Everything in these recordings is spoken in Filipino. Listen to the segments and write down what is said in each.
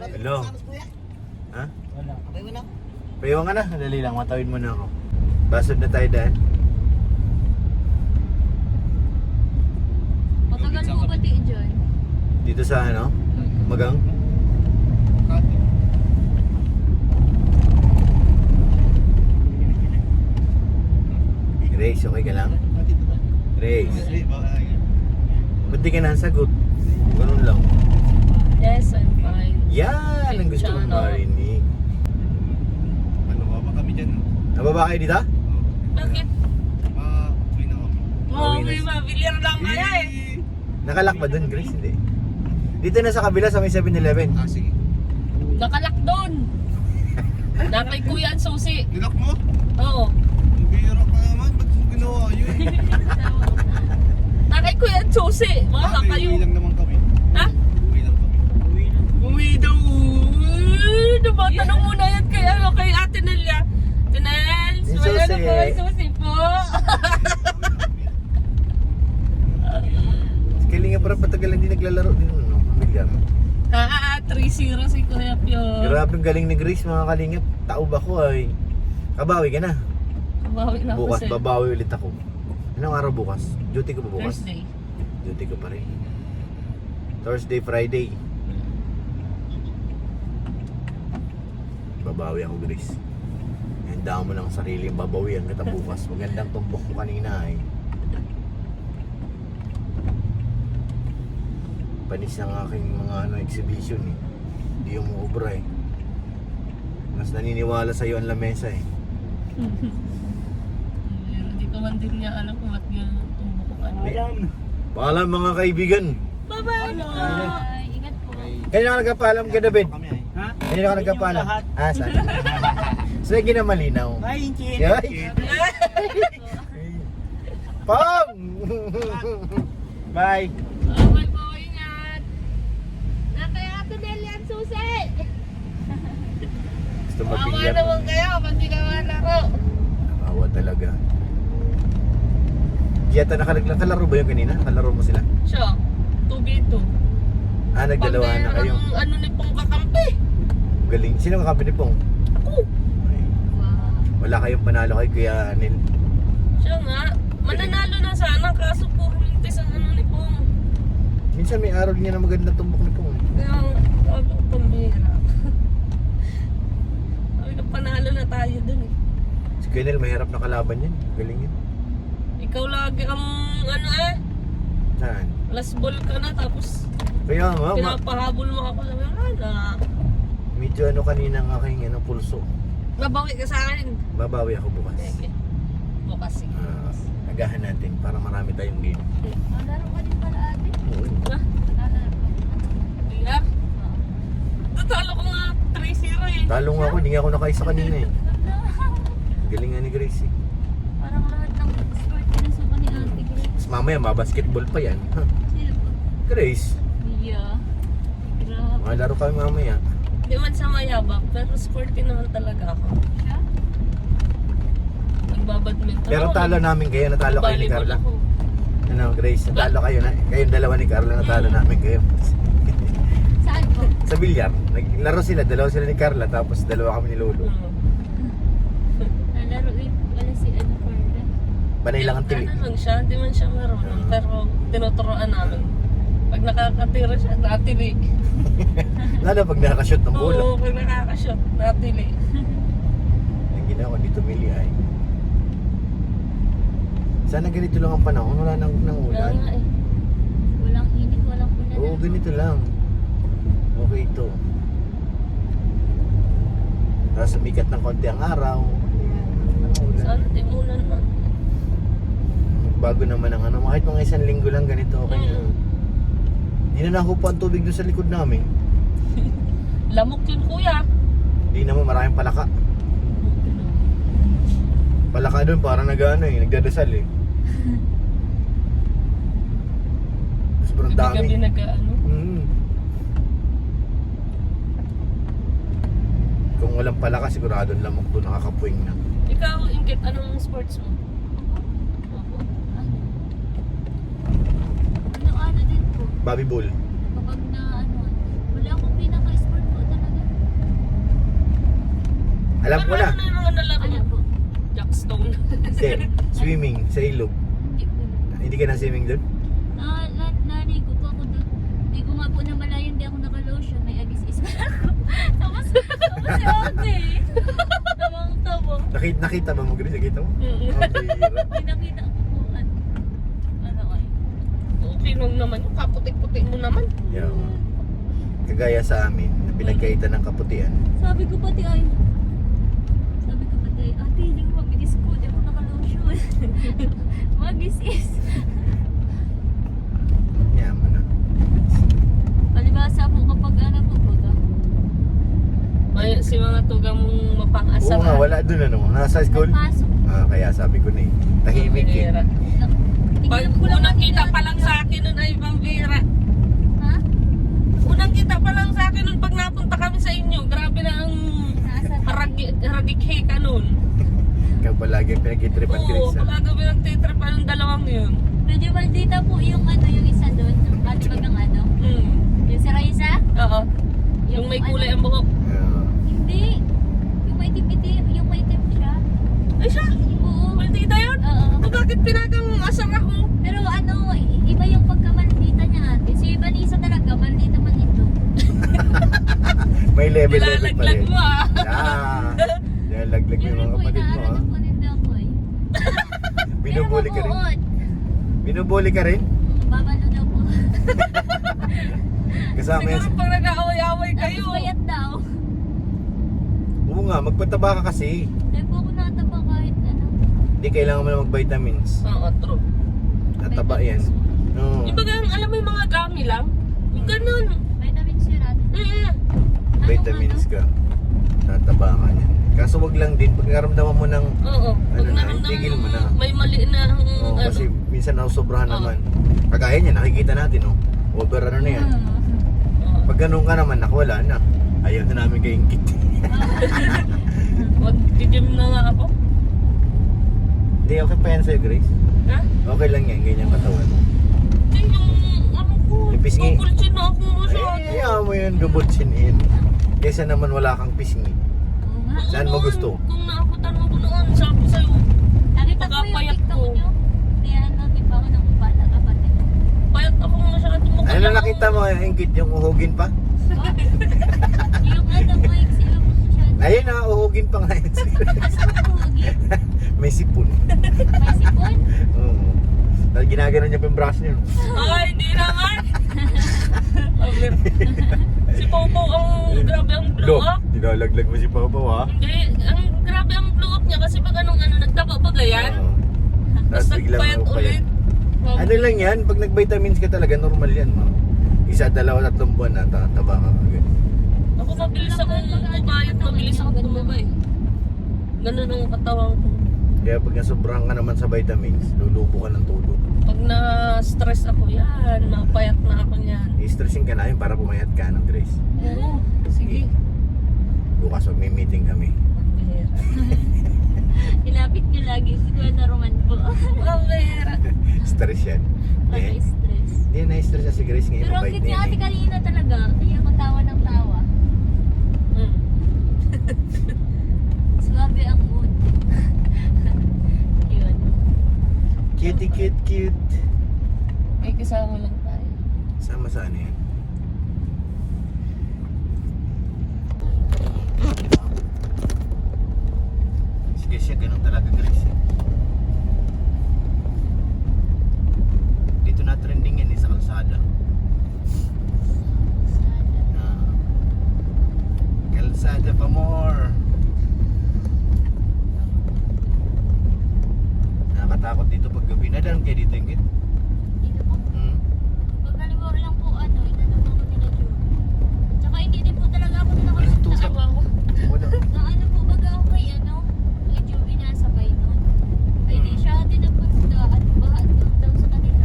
Hello. Ha? Wala. Okay mo na? Payaw nga na. Dali lang. Matawid mo na ako. Basod na tayo dahil. Matagal mo ba di dyan? Dito sa ano? Magang? Grace, okay ka lang? Grace. Ba't di ka nasagot? Ganun lang. Yes, I'm fine. Yan ang gusto kong marinig. Ano ba ba kami dyan? Nababa kayo dito? Bakit? Uwi na kami. Mami, mabilir lang kaya eh. Nakalak ba dun, Grace? Hindi. Dito na sa kabila sa may 7-Eleven. Sige. Nakalak doon. Nakay kuya ang susi. Nilak mo? Oo. Bihira ka naman. Ba't yung ginawa yun? Nakay kuya ang susi. Mga kayo. Uwi lang naman kami. Ha? Uwi lang kami. Uwi daw. Tumatanong muna yan kay, ano, kay Ate Nelia. Ate Nels, Yung wala na susi. po yung susi po. Kalinga para patagal hindi naglalaro din. Ano? Bilyar. 3-0 si Kuya Pio. Grabe ang galing ni Grace mga kalingap. Taob ako ay. Kabawi ka na. Bawi na ako Bukas sa'yo. babawi ulit ako. Anong araw bukas? Duty ko ba bukas? Thursday. Duty ko pa rin. Thursday, Friday. Babawi ako, Grace. Handa mo ng sariling babawian kita bukas. Magandang tumbok mo kanina eh. Panis ng aking mga exhibition eh. Hindi yung obra eh. Mas naniniwala sa'yo ang lamesa eh. Pero di ko man din niya alam kung ba't niya tumbok ko ano. Paalam mga kaibigan. Bye-bye! Ay, ingat po. Kaya ka nagkapaalam ka na, Ben? Kami ay. Ha? Kaya ka nagkapaalam? Ah, saan? So, hindi na malinaw. Ay, Inchin. Yay! Pam! Bye! Bye po, ingat! Nakay Ate Nelia ang susi! Gusto Awa mabigyat. naman kayo pag di ka laro. Awa talaga. Yata nakalaro ba yung kanina? Nakalaro mo sila? Siya, 2v2. Ah, nagdalawa na kayo. Pag ano ni Pong kakampi. Galing. Sino ang kakampi ni Pong? Ako. Ay, wala kayong panalo kay Kuya Anil. Siya nga, mananalo na sana kaso puro lintis ang ano ni Pong. Minsan may araw niya na magandang tumbok ni Pong. Kaya ang pambira. Ay, panalo na tayo dun eh. Si Kuya Anil mahirap na kalaban yan. Galing yan. Ikaw lagi ang ano eh. Saan? Last ball ka na tapos Kaya nga, pinapahabol mo ako. Sabi ko, na. medyo ano kanina ang aking pulso. Nabawi ka sa akin. Babawi ako bukas. Sige. Bukas sige. Agahan natin para marami tayong game. Laro ka din pala ate. Oo. Ha? Iya? Tatalo ko nga 3-0 eh. Talo nga ako, hindi nga ako nakaisa kanina eh. Galing nga ni Grace eh. Parang lahat ng sport pinasukan ni ate Grace. Tapos mamaya, mabasketball pa yan. Sino po? Grace, Yeah. Grabe. makalaro kami mamaya. Hindi man sa mayabak, pero sporty naman talaga ako. Siya? Nagbabadminton Pero ako. talo namin kayo, natalo kayo ni Volleyball Carla. ako. Ano, Grace, natalo kayo na. Kayong dalawa ni Carla, natalo namin kayo. Saan po? Sa bilyar, naglaro sila, dalawa sila ni Carla, tapos dalawa kami ni Lolo. Nalaro din pala si ano Carla. Panay lang ang tili. Ano lang siya, hindi man siya marunong. Pero tinuturoan namin. Pag nakakatira siya, natili. Lalo pag nakakashoot ng bola. Oo, pag nakakashot, natili. Ang ginawa dito, Mili ay. Sana ganito lang ang panahon, wala nang Kaya ulan. nga eh. Walang init, walang ulan. Oo, ganito lang. Okay ito. Tapos sumikat ng konti ang araw. Ulan. Sana di ulan man. Bago naman ang kahit mga isang linggo lang ganito, okay na. Hindi na nahupo ang tubig doon sa likod namin. Lamok yun kuya. Hindi naman maraming palaka. Palaka doon parang nagdadasal eh. Sobrang Gabi-gabi dami. nag-ano. Kung walang palaka, sigurado lamok doon nakakapuwing na. Ikaw, Ingkit, anong sports mo? Ano din po? Bobby Bull. Kapag na ano, wala akong pinaka-sport po talaga. Alam ko na. Ano yung mga nalaro? Ano po? Jackstone. Hindi, swimming sa ilog. Hindi po. Hindi ka na swimming doon? Naligo po ako doon. Hindi ko nga po namalayan, hindi ako naka-lotion. May agis-is na ako. Tapos si ate. Tawang-tawa. Nakita ba mo, Grace? Nakita mo? Mm. Ang bihira. Pinakita ko po. Ano ay? Okay lang naman yung kaputik-putik mo naman. Yeah. Kagaya sa amin, na pinagkaitan ng kaputian. Sabi ko pati ay, ate, hindi ko mabilis ko. Hindi ako naka-lotion. Magis-is. Yaman na. Palibasa po kapag ano po po ka. May si mga tugang mong mapang-asa. Oo nga, wala doon ano. Nasa school? Pasok. Kaya sabi ko na eh. Tahimik eh. Pag unang kita pa lang sa akin nun ay pambira. Ha? Unang kita pa lang sa akin nun pag napunta kami sa inyo. Grabe na ang ragikhe ka nun. Ikaw palagi pinag-tripan Oo, Grace. pag kami nagtitrip ng dalawang yun. Medyo maldita po yung ano, yung isa doon. Yung kalibag ng ano. Mm. Yung si Raisa? Oo. Yung may kulay ang buhok. Hindi. Yung may itim, yung may itim siya. Ay siya! Oo. Maldita yun? Oo. O bakit pinagang asar ako? Pero ano, iba yung pagkamaldita niya ate. Si Vanessa talaga, maldita man ito. May level-level pa Nilalaglag rin. mo ah. Nilalaglag mo yung mga kapatid mo inaano po nila ako eh. Binubuli ka rin? Binubuli ka rin? Babalo daw po. Kasama yan. Siguro pag nag-aaway-aaway kayo. Tapos payat daw. Oo nga, magpataba ka kasi. Dahil po ako nataba kahit ano. Hindi kailangan mo na mag-vitamins. Oo, true. Nataba yan. Oo. Yung bagang alam mo yung mga gummy lang? Yung ganun. Vitamins yun ate. Vitamins ka. Nataba ka yan. Kaso wag lang din, pag naramdaman mo ng Oo. Pag Ano na, naramdaman itigil mo na. may mali na Oo, ano. kasi minsan nausobrahan Oo. naman. Kagaya niya, nakikita natin, oh. Over ano na yan. Oo. Pag ganun ka naman, wala na. Ayaw na namin kayong kit. Wag gym na nga ako. Hindi, okay pa yan sa'yo, Grace. Ha? Okay lang yan, ganyan katawan. Hindi yung ano ko. Yung pisngi. Pupulsin na ako masyado. Ay, ayaw mo yun, double chin in. Kesa naman wala kang pisngi. Oo nga. Saan mo gusto? Kung naabutan mo ko noon, sabi sa'yo. Nakita ko yung Pagkapayat TikTok ko. nyo. Kaya natin pa ako ng bata kapatid. Payat ako masyado mo. Ano na nakita mo, Ingkit, yung uhugin pa? Yung ano mo, yung siya. Ayun na, uhugin pa nga yun. May sipon. May sipon? Oo. Dahil ginagano niya pa yung brush niyo. Ay, hindi naman. Si Popo ang grabe ang blow Look, up. dinalaglag mo si Papa, ha? Hindi, ang grabe ang blow up niya kasi pag anong ano, nagtaba ba ganyan? Oo. Tapos Tapos biglang nagpayat mapayat. ulit. Ano lang yan, pag nag-vitamins ka talaga, normal yan, ma. Isa, dalawa, tatlong buwan na, taba ka agad. Ako mabilis akong kumayat, mabilis akong tumabay. Ganun ang katawan ko. Kaya pag nasobrahan ka naman sa vitamins, lulubo ka ng tulog. Pag na-stress ako, yan, mapayat na ako niyan. I-stressin ka namin para pumayat ka ng Grace. Oo, sige. Bukas wag may meeting kami. Ilapit nyo lagi si Kuya na Roman po. Pambera. Stress yan. Para Eh, stress. hindi na-stress siya si Grace ngayon. Pero ang Mabait cute niya niya ate eh. kanina talaga. Kaya ako tawa ng tawa. Mm. Swabe ang mood. Yun. Cutie, cute, cute. May kasama lang tayo. Sama sa ano yan? Sige siya, ganun talaga Grace. Dito na trending yan sa kalsada. Kalsada pa more. Nakakatakot dito pag gabi. Nadaan kayo dito, Ingrid? Dito po. Pag halimbawa lang po ano, inanong ako nila June. Tsaka hindi din po talaga ako Walang tutak. nakasunta ako. Wala. Na ano po baga ako kay ano, kay June nasabay nun. Ay di siya din napunta at baha doon daw sa kanila.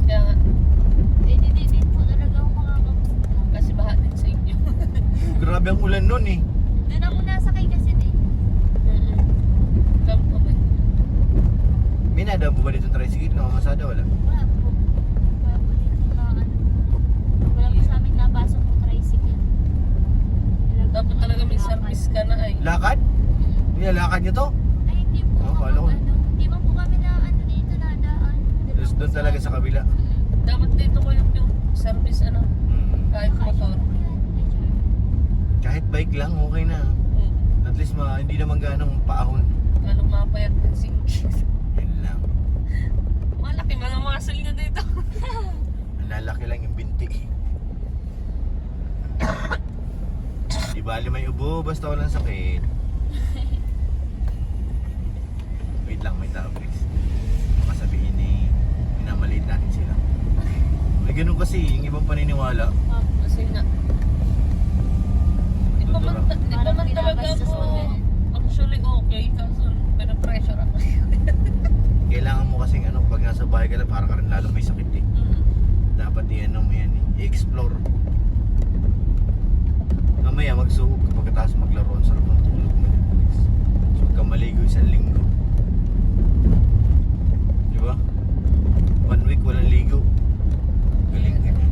Kaya nga, Eh di din po talaga ako makakapunta. kasi baha din sa inyo. Grabe ang ulan nun eh. Doon ako nasakay kasi din. Kampo ba? May nadaan po ba dito tricycle? Nakamasada wala? Wala po. Wala po dito na ano. Wala po sa amin napasok ng tricycle. Dapat talaga may Apat. Pawis ka na ay. Lakad? Nilalakad niyo to? Ay, hindi po. Ah, kala ko. Hindi man po kami na ano dito nadaan. Tapos doon talaga sa kabila. Dapat dito ko yung service ano, kahit motor. Kahit bike lang, okay na. At least hindi naman ganong paahon. Ano mapayat ng singkit. Yun lang. Malaki mga muscle niya dito. Ang lalaki lang yung binti. Di bali may ubo, basta walang sakit. Wait lang, may tao please. Baka sabihin minamaliit natin sila. May ganun kasi, yung ibang paniniwala. Kasi nga. Di pa man talaga ako actually okay. Kaso, pero pressure ako. Kailangan mo kasing pag nasa bahay ka lang, para ka rin lalo may sakit eh. Dapat i-explore. Mamaya magsuhog ka pagkatapos maglaro, ang sarap ng tulog mo din. So huwag kang maligo isang linggo. Di ba? 1 week walang ligo. Galing ka niyan.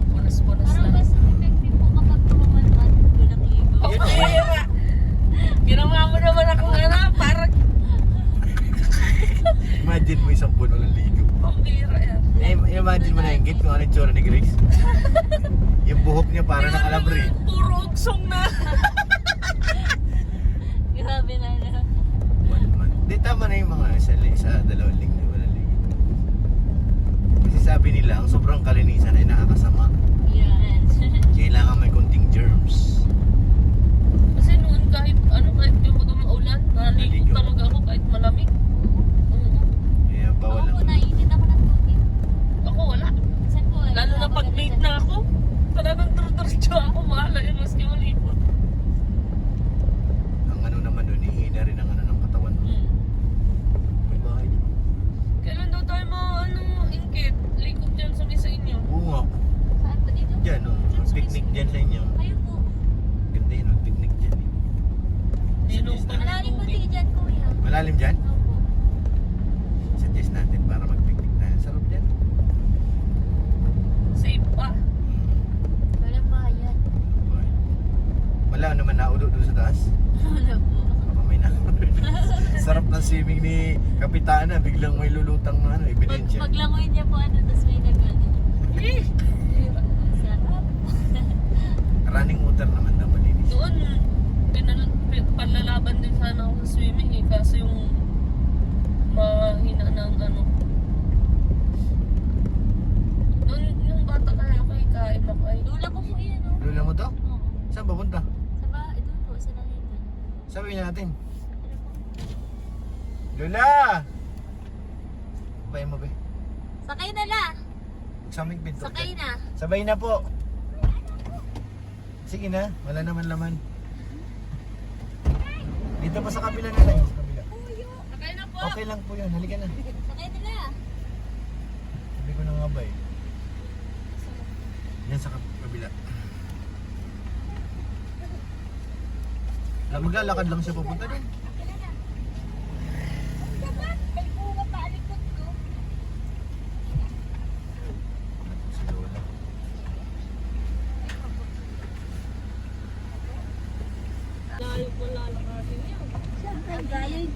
Punas-punas Parang lang. mas effective po kapag tumaman walang ligo. Yun Okay, eh. nga. Ginawa mo naman akong parang Imagine mo isang buwan walang ligo. pambira yan. Imagine mo na yung git kung ano yung tsura ni Grace. Yung buhok niya para ng alambre. Puro ugsong na. Grabe na na. 1 month. Di tama na yung mga sa 2 linggo walang ligo. Kasi sabi nila, ang sobrang kalinisan ay nakakasama. Yan. Kailangan may konting germs. Kasi noon kahit yung baga maulan, naligo Naligo. talaga ako kahit malamig. Oo. Kaya Ako bawal po, lang. naiinit ako ng tubig. Ako wala. Saan po? Lalo na pag late na ako. Talagang tur-turcho ako, mahala yun maski malipot. Ang naman doon, ihina rin ang ng katawan mo. May bahay. Kailan daw tayo ingkit? Likod dyan sa inyo. Oo nga. Saan po dito? Diyan, picnic dyan sa inyo. Kayo po. Ganda yun, picnic dyan. Nilong pa ng Malalim po tubig. din dyan, kuya. Malalim dyan? Opo. Suggest natin para mag-picnic tayo. Sarap dyan. Safe pa. Walang bayan. Wala naman naulo doon sa taas. Wala po. Baka may naulo. Sarap ng swimming ni Kapitana. Biglang may lulutang ebidensya. Paglangoy niya po tapos may nagano. Eh! Sarap. Running water naman na malinis. Doon, panlalaban din sana ako sa swimming eh. Kaso yung mahina ng Noon, yung bata kaya ako ikain ako ay. Lula ko po yan, oh. Lula mo to? Oo. Saan papunta? Sa ba? Ito po, sa langitan. Sabihin natin. Ano po? Lula! Sabay mo be. Sakay na la! Sa aming pinto. Sakay na! Sabay na po. Sige na, wala naman laman. Dito pa sa kabila na lang. Sa kabila. Sakay na po! Okay lang po yun, halika na. Sakay na la! Sabi ko na nga ba eh. Yan sa kabila. Maglalakad lang siya papunta din. Si Lola. Layo po lalakarin yun. Ang galing.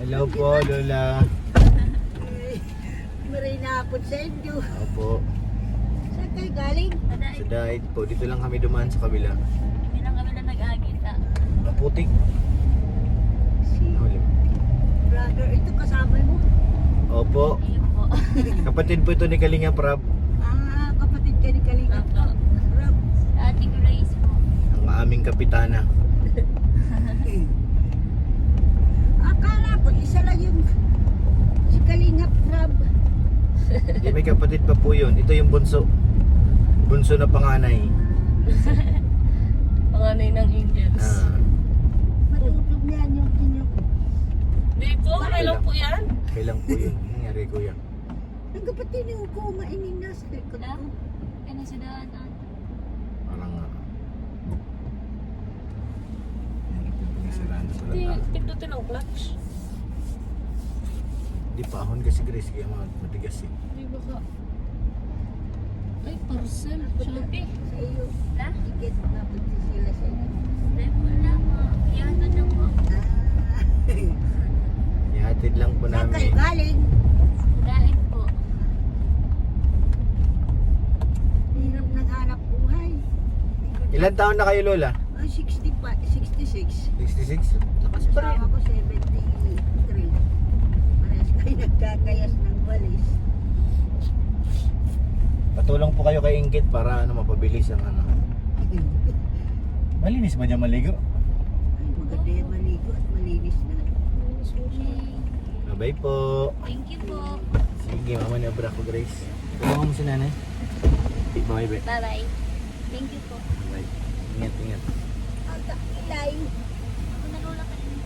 Hello po, Lola. Maray na ako sa inyo. Opo. Saan kayo galing? Sa diet po, dito lang kami dumaan sa kabila. Hindi lang kami na nag-agita. Maputik. Si brother, ito kasama mo. Opo. Ayun po. Kapatid po ito ni Kalinga Prab. Ah, kapatid ka ni Kalingap. Rob, Ate Grace po. Ang aming kapitana. akala ko isa lang yung si Kalingap Rob. Di may kapatid pa po yun. Ito yung bunso. Bunso na panganay. Panganay ng angels. Ah, Matutog niyan yung inyo. Di po, kailan po yan? kailan po yun? Nangyari kuya. Ang kapatid niyo ko maining nasa likod Wala? ko. Ano sa daan? Parang pinasiraan sa Di, lata. pindutin ang clutch. Di pa ahon kasi Grace kaya matigas eh. Di ba ka? Ay, Parcel, Shopee. Sa iyo. Ha? Ticket na punta sila sa iyo. Dahil wala nga. Iyanan lang po. Ihatid lang po Saan kayo namin. galing? Dahil po. Hirap ng hanap buhay. Ilan taon na kayo, Lola? Oh, 66. 66? Lakas pa rin. Kasama ko 73. Parehas kayo nagkakayas ng walis. Patulong po kayo kay Ingkit para mapabilis ang ano. Malinis ba dyan maligo? Ay, maganda yung maligo at malinis na. Bye po. Thank you po. Sige, mama ni Abra ko, Grace. Tulungan mo si nanay. Bye, bye. Bye-bye. Thank you po. Bye. Ingat, ingat. Ang kakilay. Nalula ka rin.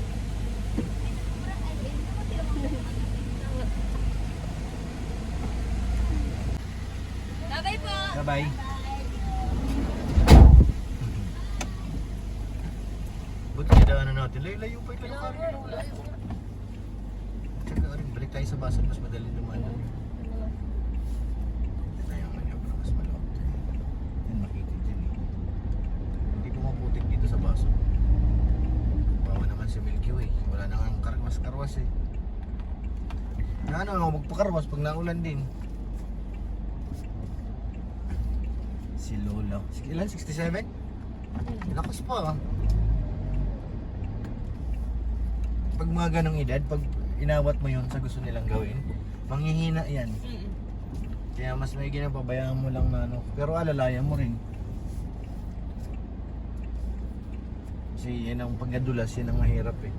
Bye-bye po. Bye-bye. Buti na ano natin. Layo pa ito ng karyo. Tsaka rin, balik tayo sa basan. Mas madaling dumaan lang. Hindi tayo ang maniobra. Mas malawak tayo. Yan, makikita dyan eh. Hindi pumaputik dito sa baso. Bawa naman si Milky Way. Wala na nga ang karwas eh. Ano, magpakarwas pag naulan din. Si Lola. Ilan? 67? Lakas pa ah. Pag mga ganong edad, pag inawat mo yun sa gusto nilang gawin, manghihina yan. Kaya mas may ginapabayaan mo lang na ano. Pero alalayan mo rin. Kasi yan ang pagkadulas, yan ang mahirap eh.